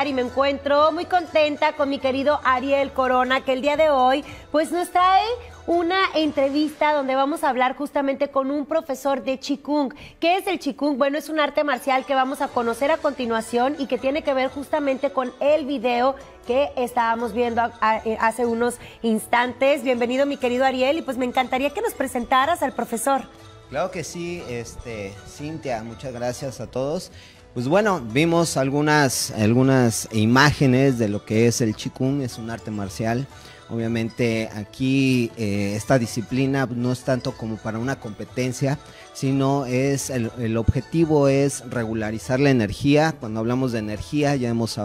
Y me encuentro muy contenta con mi querido Ariel Corona, que el día de hoy pues nos trae una entrevista donde vamos a hablar justamente con un profesor de Qigong. ¿Qué es el Qigong? Bueno, es un arte marcial que vamos a conocer a continuación y que tiene que ver justamente con el video que estábamos viendo hace unos instantes. Bienvenido, mi querido Ariel, y pues me encantaría que nos presentaras al profesor. Claro que sí, Cintia, muchas gracias a todos. Pues bueno, vimos algunas imágenes de lo que es el Qigong, es un arte marcial. Obviamente aquí esta disciplina no es tanto como para una competencia, sino el objetivo es regularizar la energía. Cuando hablamos de energía, ya hemos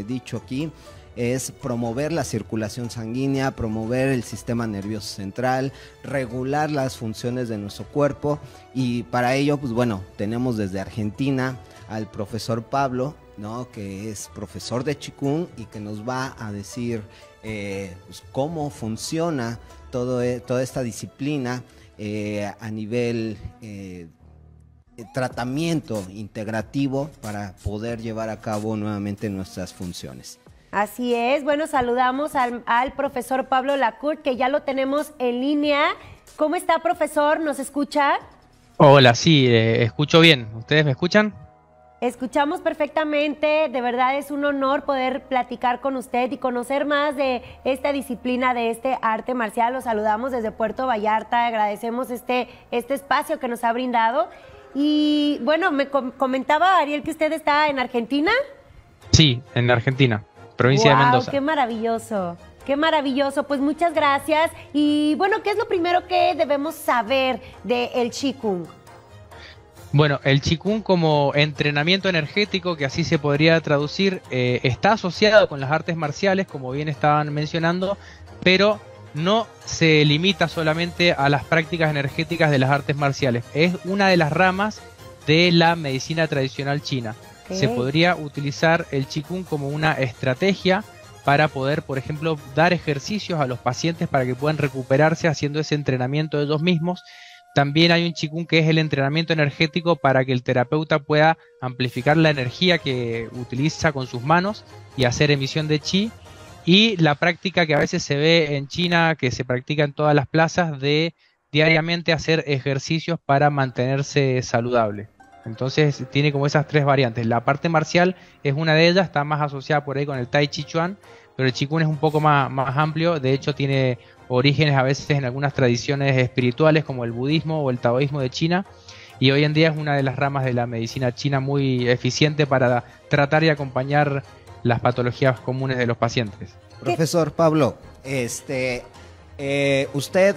dicho aquí, es promover la circulación sanguínea, promover el sistema nervioso central, regular las funciones de nuestro cuerpo, y para ello, pues bueno, tenemos desde Argentina al profesor Pablo, ¿no?, que es profesor de Qigong y que nos va a decir pues cómo funciona toda esta disciplina a nivel tratamiento integrativo para poder llevar a cabo nuevamente nuestras funciones. Así es, bueno, saludamos al profesor Pablo Lacourt, que ya lo tenemos en línea. ¿Cómo está, profesor? ¿Nos escucha? Hola, sí, escucho bien. ¿Ustedes me escuchan? Escuchamos perfectamente, de verdad es un honor poder platicar con usted y conocer más de esta disciplina, de este arte marcial. Los saludamos desde Puerto Vallarta, agradecemos este espacio que nos ha brindado. Y bueno, me comentaba Ariel que usted está en Argentina. Sí, en Argentina, provincia de Mendoza. ¡Qué maravilloso! ¡Qué maravilloso! Pues muchas gracias. Y bueno, ¿qué es lo primero que debemos saber del Qigong? Bueno, el Qigong como entrenamiento energético, que así se podría traducir, está asociado con las artes marciales, como bien estaban mencionando, pero no se limita solamente a las prácticas energéticas de las artes marciales. Es una de las ramas de la medicina tradicional china. Okay. Se podría utilizar el Qigong como una estrategia para poder, por ejemplo, dar ejercicios a los pacientes para que puedan recuperarse haciendo ese entrenamiento de ellos mismos. También hay un Qigong que es el entrenamiento energético para que el terapeuta pueda amplificar la energía que utiliza con sus manos y hacer emisión de chi. Y la práctica que a veces se ve en China, que se practica en todas las plazas, de diariamente hacer ejercicios para mantenerse saludable. Entonces tiene como esas tres variantes. La parte marcial es una de ellas, está más asociada por ahí con el Tai Chi Chuan, pero el Qigong es un poco más amplio. De hecho tiene orígenes a veces en algunas tradiciones espirituales como el budismo o el taoísmo de China, y hoy en día es una de las ramas de la medicina china muy eficiente para tratar y acompañar las patologías comunes de los pacientes. Profesor Pablo, usted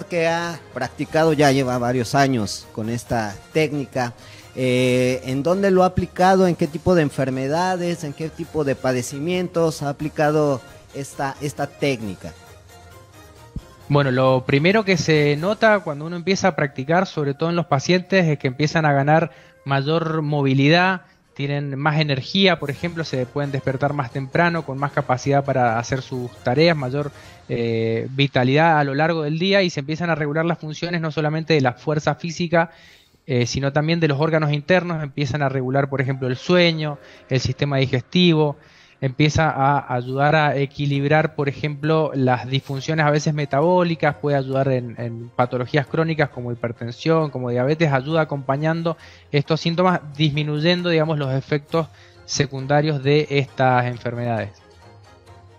que ha practicado, ya lleva varios años con esta técnica, ¿en dónde lo ha aplicado? ¿En qué tipo de enfermedades? ¿En qué tipo de padecimientos ha aplicado esta técnica? Bueno, lo primero que se nota cuando uno empieza a practicar, sobre todo en los pacientes, es que empiezan a ganar mayor movilidad, tienen más energía, por ejemplo, se pueden despertar más temprano, con más capacidad para hacer sus tareas, mayor vitalidad a lo largo del día, y se empiezan a regular las funciones no solamente de la fuerza física, sino también de los órganos internos. Empiezan a regular, por ejemplo, el sueño, el sistema digestivo. Empieza a ayudar a equilibrar, por ejemplo, las disfunciones a veces metabólicas, puede ayudar en patologías crónicas como hipertensión, como diabetes, ayuda acompañando estos síntomas, disminuyendo, digamos, los efectos secundarios de estas enfermedades.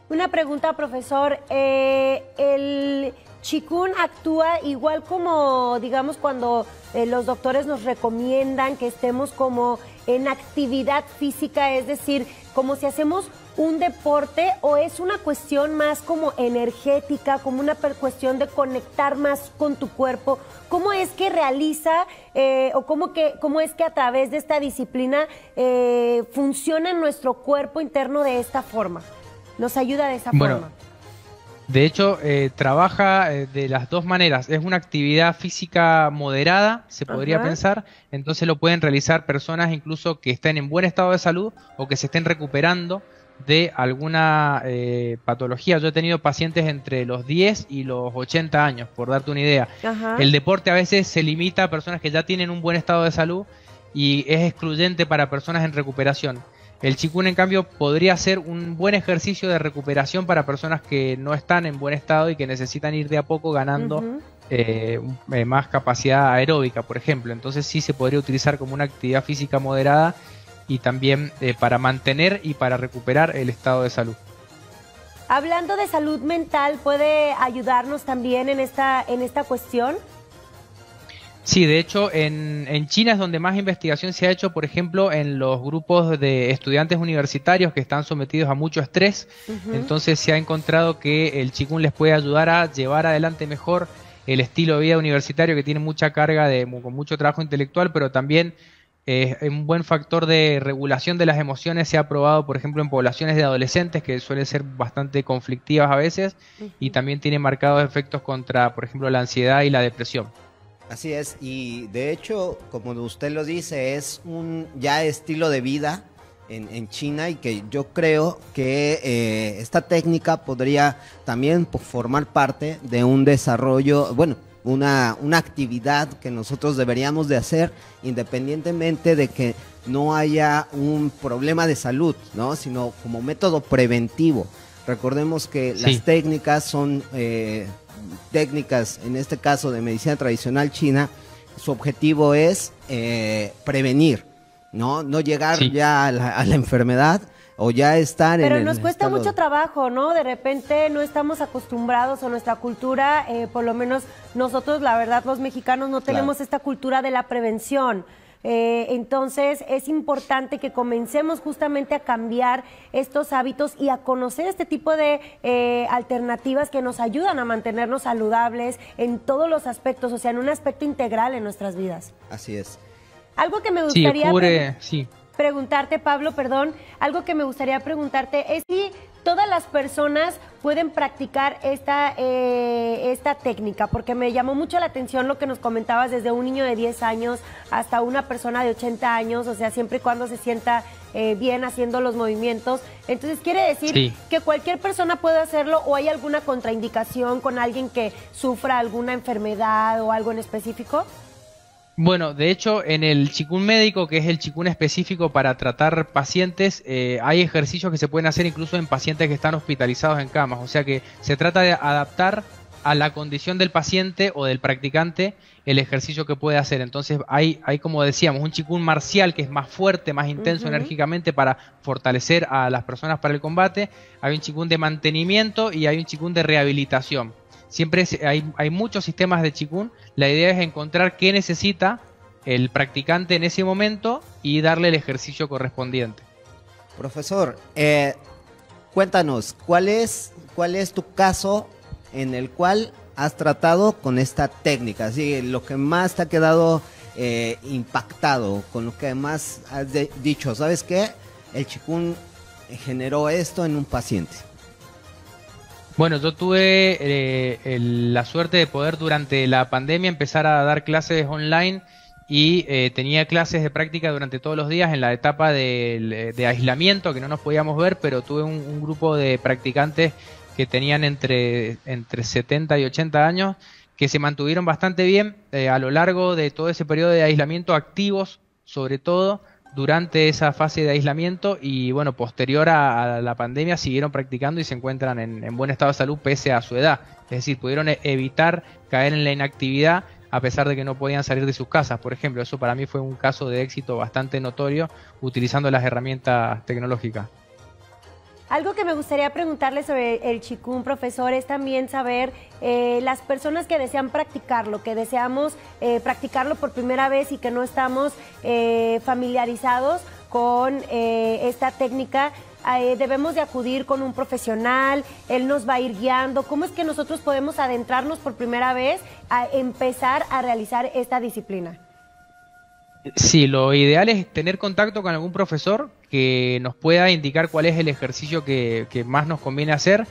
Una pregunta, profesor. ¿El Qigong actúa igual como, digamos, cuando los doctores nos recomiendan que estemos como en actividad física, es decir, como si hacemos un deporte, o es una cuestión más como energética, como una cuestión de conectar más con tu cuerpo? ¿Cómo es que realiza o cómo es que a través de esta disciplina funciona nuestro cuerpo interno de esta forma? ¿Nos ayuda de esa forma? De hecho, trabaja de las dos maneras. Es una actividad física moderada, se podría pensar. Entonces lo pueden realizar personas incluso que estén en buen estado de salud o que se estén recuperando de alguna patología. Yo he tenido pacientes entre los 10 y los 80 años, por darte una idea. El deporte a veces se limita a personas que ya tienen un buen estado de salud y es excluyente para personas en recuperación. El Qigong, en cambio, podría ser un buen ejercicio de recuperación para personas que no están en buen estado y que necesitan ir de a poco ganando más capacidad aeróbica, por ejemplo. Entonces sí se podría utilizar como una actividad física moderada y también para mantener y para recuperar el estado de salud. Hablando de salud mental, ¿puede ayudarnos también en esta cuestión? Sí, de hecho en China es donde más investigación se ha hecho, por ejemplo, en los grupos de estudiantes universitarios que están sometidos a mucho estrés. Entonces se ha encontrado que el Qigong les puede ayudar a llevar adelante mejor el estilo de vida universitario, que tiene mucha carga con mucho trabajo intelectual, pero también un buen factor de regulación de las emociones. Se ha probado, por ejemplo, en poblaciones de adolescentes que suelen ser bastante conflictivas a veces, y también tiene marcados efectos contra, por ejemplo, la ansiedad y la depresión. Así es, y de hecho, como usted lo dice, es un ya estilo de vida en China, y que yo creo que esta técnica podría también formar parte de un desarrollo, bueno, una actividad que nosotros deberíamos de hacer independientemente de que no haya un problema de salud, ¿no? Sino como método preventivo. Recordemos que las técnicas son técnicas, en este caso de medicina tradicional china. Su objetivo es prevenir, no llegar ya a la enfermedad o ya estar Pero nos cuesta mucho trabajo, ¿no? De repente no estamos acostumbrados, o nuestra cultura, por lo menos nosotros, la verdad, los mexicanos no tenemos esta cultura de la prevención. Entonces es importante que comencemos justamente a cambiar estos hábitos y a conocer este tipo de alternativas que nos ayudan a mantenernos saludables en todos los aspectos, o sea, en un aspecto integral en nuestras vidas. Así es. Algo que me gustaría preguntarte, Pablo, algo que me gustaría preguntarte es si todas las personas pueden practicar esta técnica, porque me llamó mucho la atención lo que nos comentabas, desde un niño de 10 años hasta una persona de 80 años, o sea, siempre y cuando se sienta bien haciendo los movimientos. Entonces, ¿quiere decir que cualquier persona puede hacerlo, o hay alguna contraindicación con alguien que sufra alguna enfermedad o algo en específico? Bueno, de hecho, en el Qigong médico, que es el Qigong específico para tratar pacientes, hay ejercicios que se pueden hacer incluso en pacientes que están hospitalizados en camas. O sea que se trata de adaptar a la condición del paciente o del practicante el ejercicio que puede hacer. Entonces hay como decíamos, un Qigong marcial que es más fuerte, más intenso enérgicamente para fortalecer a las personas para el combate. Hay un Qigong de mantenimiento y hay un Qigong de rehabilitación. Siempre hay muchos sistemas de Qigong. La idea es encontrar qué necesita el practicante en ese momento y darle el ejercicio correspondiente. Profesor, cuéntanos, ¿cuál es tu caso en el cual has tratado con esta técnica? Así, lo que más te ha quedado impactado, con lo que más has dicho, ¿sabes qué? El Qigong generó esto en un paciente. Bueno, yo tuve la suerte de poder durante la pandemia empezar a dar clases online, y tenía clases de práctica durante todos los días en la etapa de aislamiento, que no nos podíamos ver, pero tuve un grupo de practicantes que tenían entre 70 y 80 años, que se mantuvieron bastante bien a lo largo de todo ese periodo de aislamiento, activos sobre todo durante esa fase de aislamiento, y bueno, posterior a la pandemia siguieron practicando y se encuentran en buen estado de salud pese a su edad. Es decir, pudieron evitar caer en la inactividad a pesar de que no podían salir de sus casas, por ejemplo. Eso para mí fue un caso de éxito bastante notorio utilizando las herramientas tecnológicas. Algo que me gustaría preguntarle sobre el Qigong, profesor, es también saber las personas que desean practicarlo, que deseamos practicarlo por primera vez y que no estamos familiarizados con esta técnica. Debemos de acudir con un profesional, él nos va a ir guiando. ¿Cómo es que nosotros podemos adentrarnos por primera vez a empezar a realizar esta disciplina? Sí, lo ideal es tener contacto con algún profesor que nos pueda indicar cuál es el ejercicio que más nos conviene hacer,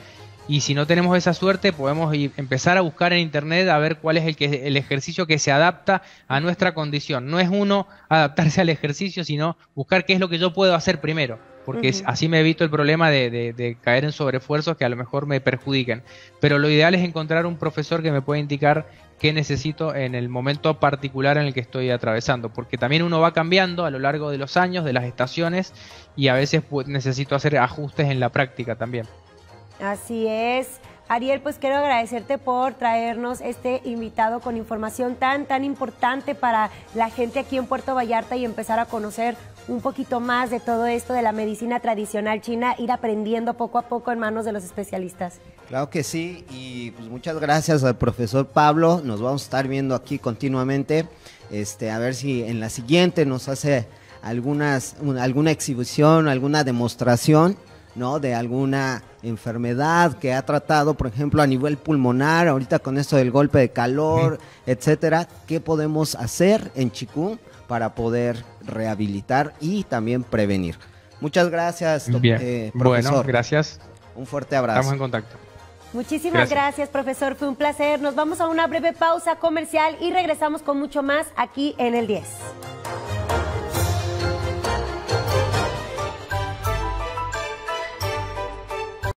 y si no tenemos esa suerte podemos empezar a buscar en internet a ver cuál es el ejercicio que se adapta a nuestra condición. No es uno adaptarse al ejercicio, sino buscar qué es lo que yo puedo hacer primero, porque así me evito el problema de caer en sobreesfuerzos que a lo mejor me perjudiquen. Pero lo ideal es encontrar un profesor que me pueda indicar qué necesito en el momento particular en el que estoy atravesando, porque también uno va cambiando a lo largo de los años, de las estaciones, y a veces necesito hacer ajustes en la práctica también. Así es. Ariel, pues quiero agradecerte por traernos este invitado con información tan importante para la gente aquí en Puerto Vallarta y empezar a conocer un poquito más de todo esto de la medicina tradicional china, ir aprendiendo poco a poco en manos de los especialistas. Claro que sí, y pues muchas gracias al profesor Pablo, nos vamos a estar viendo aquí continuamente, a ver si en la siguiente nos hace alguna exhibición, alguna demostración, ¿no?, de alguna enfermedad que ha tratado, por ejemplo, a nivel pulmonar, ahorita con esto del golpe de calor, etcétera. ¿Qué podemos hacer en Qigong para poder rehabilitar y también prevenir? Muchas gracias, Bien. profesor. Bueno, gracias. Un fuerte abrazo. Estamos en contacto. Muchísimas gracias, profesor. Fue un placer. Nos vamos a una breve pausa comercial y regresamos con mucho más aquí en El 10.